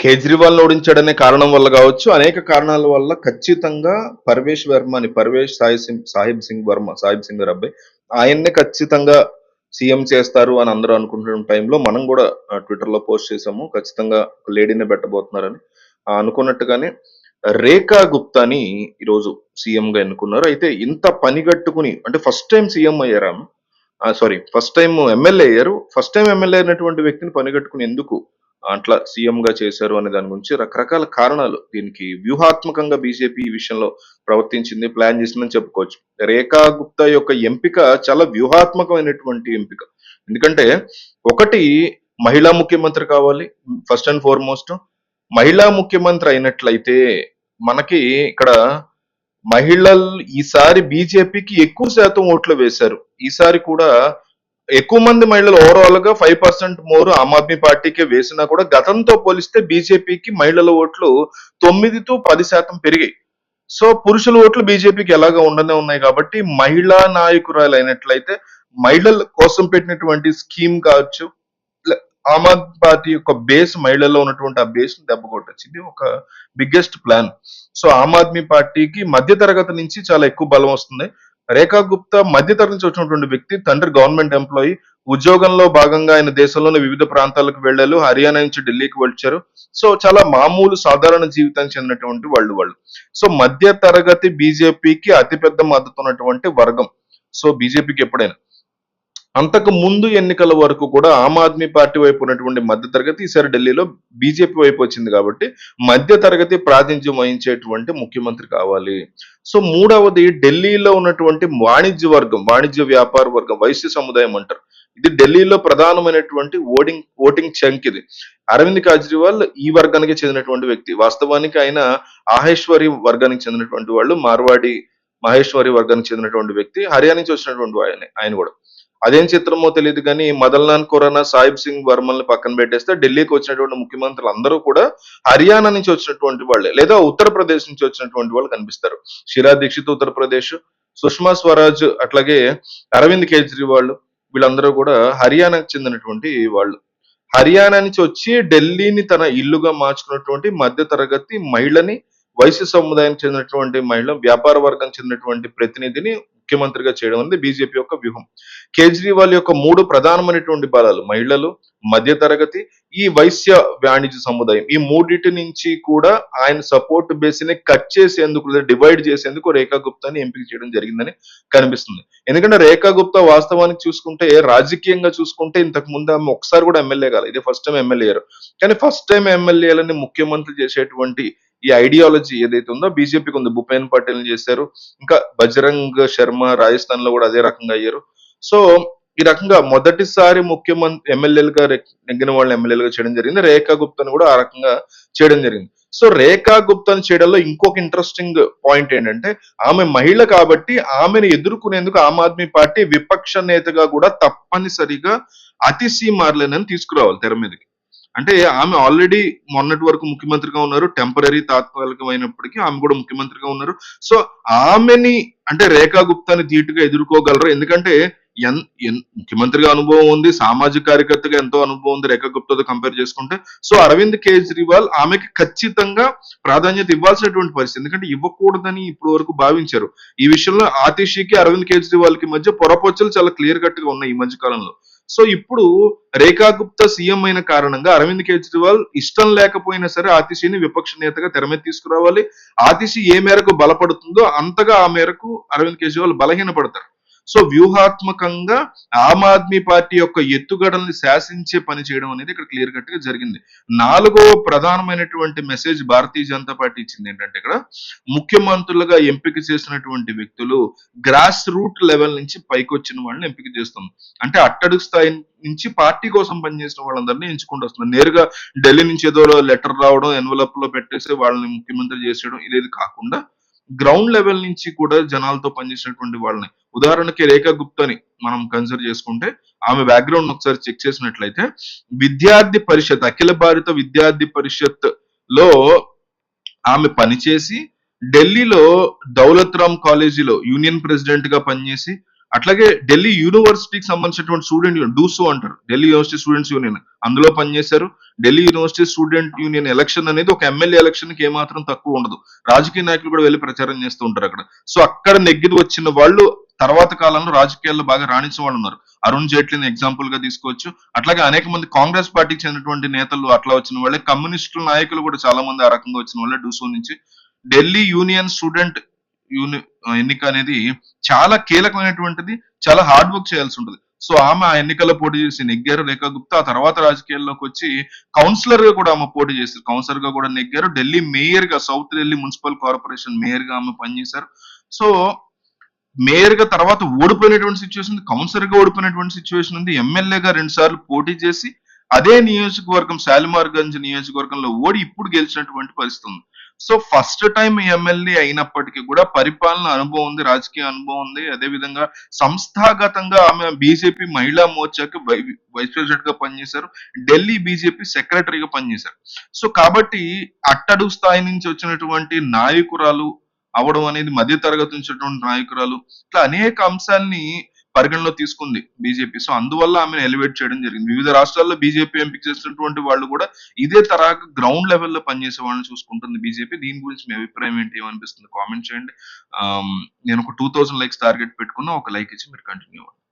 కేజ్రీవాల్‌ని ఓడించాడనే కారణం వల్ల గావచ్చు, అనేక కారణాల వల్ల ఖచ్చితంగా పర్వేష్ సాహిబ్ సింగ్ వర్మ, సాహిబ్ సింగ్ గారి అబ్బాయి. ఆయన్నే ఖచ్చితంగా సీఎం చేస్తారు అని అందరూ అనుకుంటున్న టైంలో మనం గూడా ట్విట్టర్‌లో పోస్ట్ చేసాము. ఖచ్చితంగా ఒక లేడీనే పెట్టబోతున్నారని. అనుకున్నట్టుగానే రేఖా గుప్తాని ఈరోజు సీఎంగా ఎన్నుకున్నారు. అయితే ఇంత పనిగట్టుకుని అంటే ఫస్ట్ టైమ్ సీఎం అయ్యారామె. ఫస్ట్ టైమ్ ఎమ్మెల్యే అయ్యారు. ఫస్ట్ టైమ్ ఎమ్మెల్యే అయినటువంటి వ్యక్తిని పనిగట్టుకుని ఎందుకు అట్లా సీఎంగా చేశారు అనే దాని గురించి రకరకాల కారణాలు. దీనికి వ్యూహాత్మకంగా బీజేపీ ఈ విషయంలో ప్రవర్తించింది, ప్లాన్ చేసిందని చెప్పుకోవచ్చు. రేఖా గుప్తా యొక్క ఎంపిక చాలా వ్యూహాత్మకమైనటువంటి ఎంపిక. ఎందుకంటే ఒకటి, మహిళా ముఖ్యమంత్రి కావాలి ఫస్ట్ అండ్ ఫార్మోస్ట్. మహిళా ముఖ్యమంత్రి అయినట్లయితే మనకి ఇక్కడ మహిళలు ఈసారి బీజేపీకి ఎక్కువ శాతం ఓట్లు వేశారు. ఈసారి కూడా ఎక్కువ మంది మహిళలు ఓవరాల్ గా 5% మోర్ ఆమ్ ఆద్మీ పార్టీకే వేసినా కూడా గతంతో పోలిస్తే బీజేపీకి మహిళల ఓట్లు 9-10% పెరిగాయి. సో పురుషుల ఓట్లు బీజేపీకి ఎలాగా ఉండనే ఉన్నాయి కాబట్టి మహిళా నాయకురాలు అయినట్లయితే మహిళల కోసం పెట్టినటువంటి స్కీమ్ కావచ్చు, ఆమ్ ఆద్మీ పార్టీ యొక్క బేస్ మహిళల్లో ఉన్నటువంటి ఆ బేస్ దెబ్బ కొట్టచ్చు. ఇది ఒక biggest plan. So Aam Aadmi పార్టీకి మధ్య తరగతి నుంచి చాలా ఎక్కువ బలం వస్తుంది. రేఖా గుప్తా మధ్య తరగతి నుంచి వచ్చినటువంటి వ్యక్తి, తండ్రి గవర్నమెంట్ ఎంప్లాయీ. ఉద్యోగంలో భాగంగా ఆయన దేశంలోని వివిధ ప్రాంతాలకు వెళ్ళారు. హర్యానా నుంచి ఢిల్లీకి వచ్చారు. సో చాలా మామూలు సాధారణ జీవితానికి చెందినటువంటి వాళ్ళు. సో మధ్య తరగతి బీజేపీకి అతిపెద్ద మద్దతు ఉన్నటువంటి వర్గం. సో బీజేపీకి ఎప్పుడైనా అంతకు ముందు ఎన్నికల వరకు కూడా ఆమ్ ఆద్మీ పార్టీ వైపు ఉన్నటువంటి మధ్య తరగతి ఈసారి ఢిల్లీలో బీజేపీ వైపు వచ్చింది కాబట్టి మధ్య తరగతి ప్రాతినిధ్యం వహించేటువంటి ముఖ్యమంత్రి కావాలి. సో మూడవది, ఢిల్లీలో ఉన్నటువంటి వాణిజ్య వ్యాపార వర్గం, వైశ్య సముదాయం అంటారు. ఇది ఢిల్లీలో ప్రధానమైనటువంటి ఓటింగ్ చంక్ ఇది. అరవింద్ కేజ్రీవాల్ ఈ వర్గానికి చెందినటువంటి వ్యక్తి. వాస్తవానికి ఆయన ఆహేశ్వరి వర్గానికి చెందినటువంటి వాళ్ళు, మార్వాడి మహేశ్వరి వర్గానికి చెందినటువంటి వ్యక్తి. హర్యానా నుంచి వచ్చినటువంటి ఆయన కూడా. అదేం చిత్రమో తెలియదు కానీ మదన్లాల్ ఖురానా, సాహిబ్ సింగ్ వర్మల్ని పక్కన పెట్టేస్తే ఢిల్లీకి వచ్చినటువంటి ముఖ్యమంత్రులు అందరూ కూడా హర్యానా నుంచి వచ్చినటువంటి వాళ్ళే, లేదా ఉత్తరప్రదేశ్ నుంచి వచ్చినటువంటి వాళ్ళు కనిపిస్తారు. షీలా దీక్షిత్ ఉత్తరప్రదేశ్, సుష్మా స్వరాజ్, అట్లాగే అరవింద్ కేజ్రీవాల్, వీళ్ళందరూ కూడా హర్యానాకు చెందినటువంటి వాళ్ళు. హర్యానా నుంచి వచ్చి ఢిల్లీని తన ఇల్లుగా మార్చుకున్నటువంటి మధ్య తరగతి మహిళని, వైశ్య సముదాయానికి చెందినటువంటి మహిళ, వ్యాపార వర్గానికి చెందినటువంటి ప్రతినిధిని ముఖ్యమంత్రిగా చేయడం అనేది బీజేపీ యొక్క వ్యూహం. కేజ్రీవాల్ యొక్క 3 ప్రధానమైనటువంటి బలాలు మహిళలు, మధ్య తరగతి, ఈ వైశ్య వాణిజ్య సముదాయం. ఈ మూడిటి నుంచి కూడా ఆయన సపోర్ట్ బేస్ ని కట్ చేసేందుకు, లేదా డివైడ్ చేసేందుకు రేఖా గుప్తాని ఎంపిక చేయడం జరిగిందని కనిపిస్తుంది. ఎందుకంటే రేఖా గుప్తా వాస్తవానికి చూసుకుంటే, రాజకీయంగా చూసుకుంటే ఇంతకు ముందు ఆమె ఒకసారి కూడా ఎమ్మెల్యే కాదు. ఇదే ఫస్ట్ టైం ఎమ్మెల్యే అయ్యారు. కానీ ఫస్ట్ టైం ఎమ్మెల్యేలని ముఖ్యమంత్రి చేసేటువంటి ఈ ఐడియాలజీ ఏదైతే ఉందో బీజేపీకి ఉంది. భూపేన్ పటేల్ చేశారు, ఇంకా బజరంగ్ శర్మ రాజస్థాన్ లో కూడా అదే రకంగా అయ్యారు. సో ఈ రకంగా మొదటిసారి ముఖ్యమంత్రి ఎమ్మెల్యేలుగా నెగ్గిన వాళ్ళని ఎమ్మెల్యేలుగా చేయడం జరిగింది. రేఖా గుప్తాను కూడా ఆ రకంగా చేయడం జరిగింది. సో రేఖా గుప్తాను చేయడంలో ఇంకొక ఇంట్రెస్టింగ్ పాయింట్ ఏంటంటే, ఆమె మహిళ కాబట్టి ఆమెను ఎదుర్కొనేందుకు ఆమ్ ఆద్మీ పార్టీ విపక్ష నేతగా కూడా తప్పనిసరిగా అతిశీ మార్లేనని తీసుకురావాలి తెర మీదకి. అంటే ఆమె ఆల్రెడీ మొన్నటి వరకు ముఖ్యమంత్రిగా ఉన్నారు. టెంపరరీ, తాత్కాలికమైనప్పటికీ ఆమె కూడా ముఖ్యమంత్రిగా ఉన్నారు. సో ఆమెని అంటే రేఖా గుప్తాని ధీటుగా ఎదుర్కోగలరు. ఎందుకంటే ముఖ్యమంత్రిగా అనుభవం ఉంది, సామాజిక కార్యకర్తగా ఎంతో అనుభవం ఉంది రేఖా గుప్తాతో కంపేర్ చేసుకుంటే. సో అరవింద్ కేజ్రీవాల్ ఆమెకి ఖచ్చితంగా ప్రాధాన్యత ఇవ్వాల్సినటువంటి పరిస్థితి. ఎందుకంటే ఇవ్వకూడదని ఇప్పటి వరకు భావించారు. ఈ విషయంలో ఆతిషికి, అరవింద్ కేజ్రీవాల్ కి మధ్య పొరపొచ్చులు చాలా క్లియర్ కట్ గా ఉన్నాయి ఈ మధ్య కాలంలో. సో ఇప్పుడు రేఖా గుప్తా సీఎం అయిన కారణంగా అరవింద్ కేజ్రీవాల్ ఇష్టం లేకపోయినా సరే ఆతిషిని విపక్ష నేతగా తెర మీద తీసుకురావాలి. ఆతిషి ఏ మేరకు బలపడుతుందో అంతగా ఆ మేరకు అరవింద్ కేజ్రీవాల్ బలహీనపడతారు. సో వ్యూహాత్మకంగా ఆమ్ ఆద్మీ పార్టీ యొక్క ఎత్తుగడల్ని శాసించే పని చేయడం అనేది ఇక్కడ క్లియర్ కట్ గా జరిగింది. 4వ ప్రధానమైనటువంటి మెసేజ్ భారతీయ జనతా పార్టీ ఇచ్చింది ఏంటంటే, ఇక్కడ ముఖ్యమంత్రులుగా ఎంపిక చేసినటువంటి వ్యక్తులు గ్రాస్ రూట్ లెవెల్ నుంచి పైకి వచ్చిన వాళ్ళని ఎంపిక చేస్తుంది. అంటే అట్టడుగు స్థాయి నుంచి పార్టీ కోసం పనిచేసిన వాళ్ళందరినీ ఎంచుకుంటూ వస్తుంది. నేరుగా ఢిల్లీ నుంచి ఏదో లెటర్ రావడం, ఎన్వలప్ లో పెట్టేసి వాళ్ళని ముఖ్యమంత్రి చేసేయడం ఇదేది కాకుండా గ్రౌండ్ లెవెల్ నుంచి కూడా జనాలతో పనిచేసినటువంటి వాళ్ళని, ఉదాహరణకి రేఖా గుప్తాని మనం కన్సిడర్ చేసుకుంటే, ఆమె బ్యాక్గ్రౌండ్ ఒకసారి చెక్ చేసినట్లయితే విద్యార్థి పరిషత్, అఖిల భారత విద్యార్థి పరిషత్ లో ఆమె పనిచేసి ఢిల్లీలో దౌలత్ రామ్ కాలేజీలో యూనియన్ ప్రెసిడెంట్ గా పనిచేసి అట్లాగే ఢిల్లీ యూనివర్సిటీకి సంబంధించినటువంటి స్టూడెంట్ యూనియన్ డూసో అంటారు, ఢిల్లీ యూనివర్సిటీ స్టూడెంట్స్ యూనియన్, అందులో పనిచేశారు. Delhi university student union election అనేది ఒక ఎమ్మెల్యే ఎలక్షన్ కి ఏమాత్రం తక్కువ ఉండదు. రాజకీయ నాయకులు కూడా వెళ్ళి ప్రచారం చేస్తూ ఉంటారు అక్కడ. సో అక్కడ నెగ్గి వచ్చిన వాళ్ళు తర్వాత కాలంలో రాజకీయాల్లో బాగా రాణించిన వాళ్ళు ఉన్నారు. అరుణ్ జైట్లీని ఎగ్జాంపుల్ గా తీసుకోవచ్చు. అట్లాగే అనేక మంది కాంగ్రెస్ పార్టీకి చెందినటువంటి నేతలు అట్లా వచ్చిన వాళ్ళే, కమ్యూనిస్టుల నాయకులు కూడా చాలా మంది ఆ రకంగా వచ్చిన వాళ్ళే డూసో నుంచి. ఢిల్లీ యూనియన్ స్టూడెంట్ ఎన్నిక అనేది చాలా కీలకమైనటువంటిది, చాలా హార్డ్ వర్క్ చేయాల్సి ఉంటుంది. సో ఆమె ఆ ఎన్నికల్లో పోటీ చేసి నెగ్గారు రేఖా గుప్తా. ఆ తర్వాత రాజకీయాల్లోకి వచ్చి కౌన్సిలర్ గా కూడా ఆమె పోటీ చేశారు, కౌన్సిలర్ గా కూడా నెగ్గారు. ఢిల్లీ మేయర్ గా, south Delhi municipal corporation mayor గా ఆమె పనిచేశారు. సో మేయర్ గా తర్వాత ఓడిపోయినటువంటి సిచ్యువేషన్ ఉంది, కౌన్సిలర్ గా ఓడిపోయినటువంటి సిచ్యువేషన్ ఉంది, ఎమ్మెల్యేగా 2 సార్లు పోటీ చేసి అదే నియోజకవర్గం శాలిమార్ గంజ్ నియోజకవర్గంలో ఓడి ఇప్పుడు గెలిచినటువంటి పరిస్థితి ఉంది. సో ఫస్ట్ టైం ఎమ్మెల్యే అయినప్పటికీ కూడా పరిపాలన అనుభవం ఉంది, రాజకీయ అనుభవం ఉంది. అదే విధంగా సంస్థాగతంగా ఆమె బీజేపీ మహిళా మోర్చాకి వైస్ ప్రెసిడెంట్ గా పనిచేశారు, ఢిల్లీ బీజేపీ సెక్రటరీగా పనిచేశారు. సో కాబట్టి అట్టడుగు స్థాయి నుంచి వచ్చినటువంటి నాయకురాలు అవ్వడం అనేది, మధ్య తరగతి నుంచి ఉన్నటువంటి నాయకురాలు, ఇట్లా అనేక అంశాల్ని పరిగణలో తీసుకుంది బీజేపీ. సో అందువల్ల ఆమెను ఎలివేట్ చేయడం జరిగింది. వివిధ రాష్ట్రాల్లో బీజేపీ ఎంపిక చేసినటువంటి వాళ్ళు కూడా ఇదే తరహా గ్రౌండ్ లెవెల్లో పనిచేసే వాళ్ళని చూసుకుంటుంది బీజేపీ. దీని గురించి మీ అభిప్రాయం ఏంటి, ఏమనిపిస్తుంది కామెంట్ చేయండి. నేను ఒక 2000 లైక్స్ టార్గెట్ పెట్టుకున్నా, ఒక లైక్ ఇచ్చి మీరు కంటిన్యూ అవ్వండి.